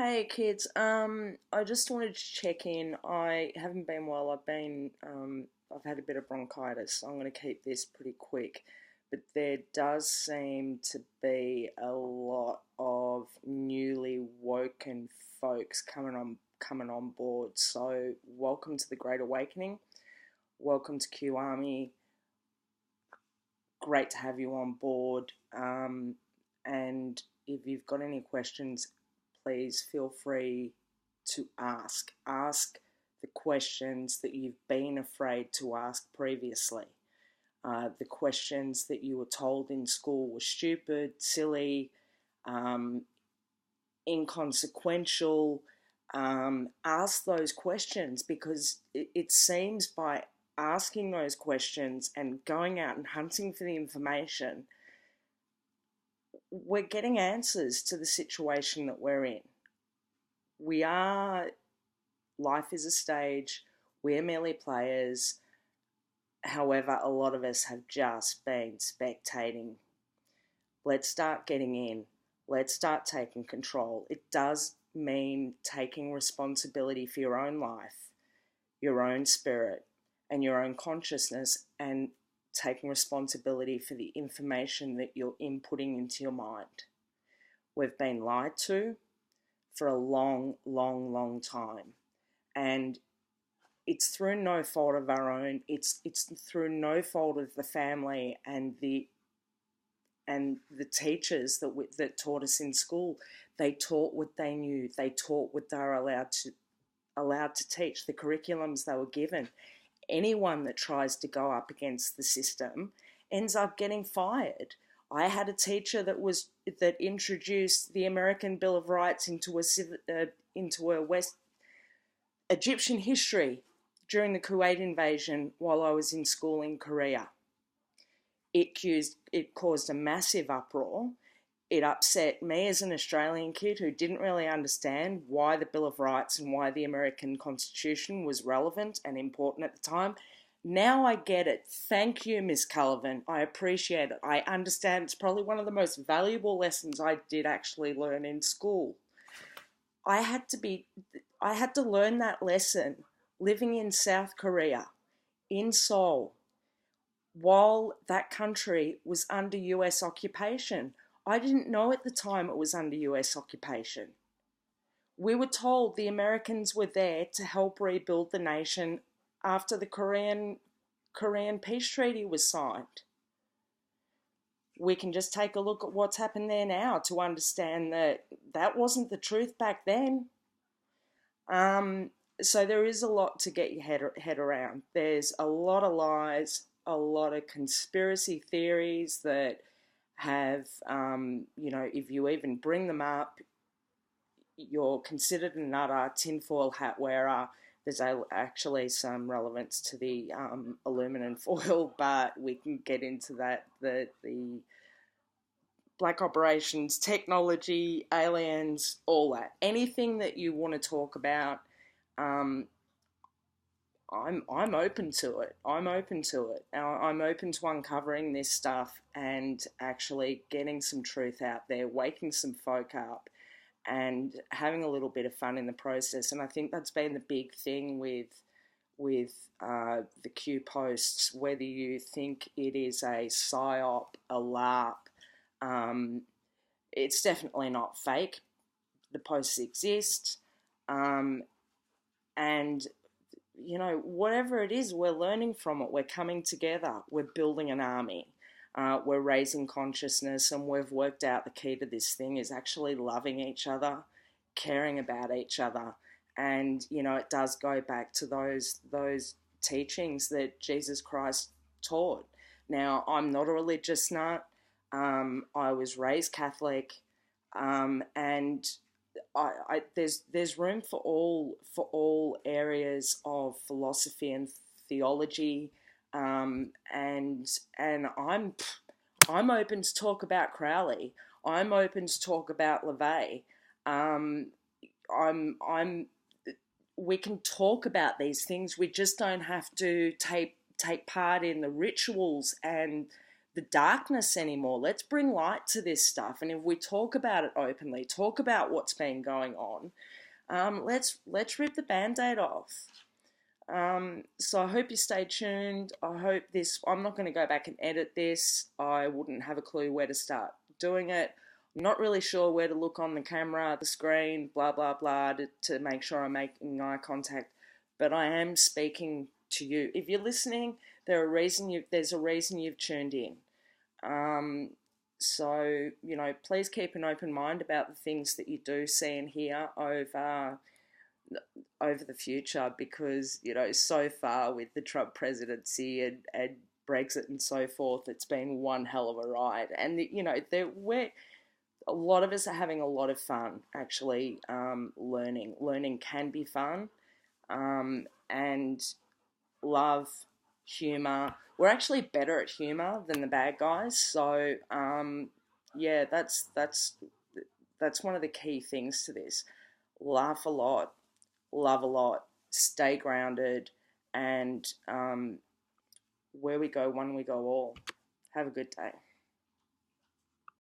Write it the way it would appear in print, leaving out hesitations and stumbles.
Hey kids, I just wanted to check in. I haven't been well. I've had a bit of bronchitis, so I'm going to keep this pretty quick. But there does seem to be a lot of newly woken folks coming on board. So welcome to the Great Awakening. Welcome to Q Army. Great to have you on board. And if you've got any questions, please feel free to ask. Ask the questions that you've been afraid to ask previously. The questions that you were told in school were stupid, silly, um, inconsequential. Ask those questions because it seems by asking those questions and going out and hunting for the information, we're getting answers to the situation that we're in. We are, life is a stage, we're merely players. However, a lot of us have just been spectating. Let's start getting in. Let's start taking control. It does mean taking responsibility for your own life, your own spirit, and your own consciousness, and taking responsibility for the information that you're inputting into your mind. We've been lied to for a long, long, long time. And it's through no fault of our own. It's through no fault of the family and the teachers that taught us in school. They taught what they knew. They taught what they were allowed to teach. The curriculums they were given. Anyone that tries to go up against the system ends up getting fired. I had a teacher that introduced the American Bill of Rights into a West Egyptian history during the Kuwait invasion while I was in school in Korea. It caused a massive uproar. It upset me as an Australian kid who didn't really understand why the Bill of Rights and why the American Constitution was relevant and important at the time. Now I get it. Thank you, Miss Cullivan. I appreciate it. I understand. It's probably one of the most valuable lessons I did actually learn in school. I had to learn that lesson living in South Korea, in Seoul, while that country was under US occupation. I didn't know at the time it was under US occupation. We were told the Americans were there to help rebuild the nation after the Korean Peace Treaty was signed. We can just take a look at what's happened there now to understand that that wasn't the truth back then. So there is a lot to get your head around. There's a lot of lies, a lot of conspiracy theories that have, if you even bring them up, you're considered an utter tinfoil hat wearer. There's actually some relevance to the aluminum foil, but we can get into that. The black operations, technology, aliens, all that. Anything that you want to talk about, I'm open to it. I'm open to it. I'm open to uncovering this stuff and actually getting some truth out there, waking some folk up, and having a little bit of fun in the process. And I think that's been the big thing with the Q posts. Whether you think it is a psyop, a LARP, it's definitely not fake. The posts exist, and whatever it is, we're learning from it. We're coming together. We're building an army. We're raising consciousness, and we've worked out the key to this thing is actually loving each other, caring about each other. And, it does go back to those teachings that Jesus Christ taught. Now, I'm not a religious nut. I was raised Catholic, and there's room for all areas of philosophy and theology, and I'm open to talk about Crowley. I'm open to talk about LaVey. I'm we can talk about these things. We just don't have to take part in the rituals and the darkness anymore. Let's bring light to this stuff. And if we talk about it openly, talk about what's been going on, let's rip the band-aid off. So I hope you stay tuned. I hope this, I'm not going to go back and edit this. I wouldn't have a clue where to start doing it. I'm not really sure where to look on the camera, the screen, blah, blah, blah, to make sure I'm making eye contact. But I am speaking to you. If you're listening, there's a reason you've tuned in. So, you know, please keep an open mind about the things that you do see and hear over the future, because, you know, so far with the Trump presidency and Brexit and so forth, it's been one hell of a ride. And, you know, a lot of us are having a lot of fun, actually, learning. Learning can be fun, and love, humour. We're actually better at humour than the bad guys. So, yeah, that's one of the key things to this. Laugh a lot, love a lot, stay grounded, and where we go, one we go all. Have a good day.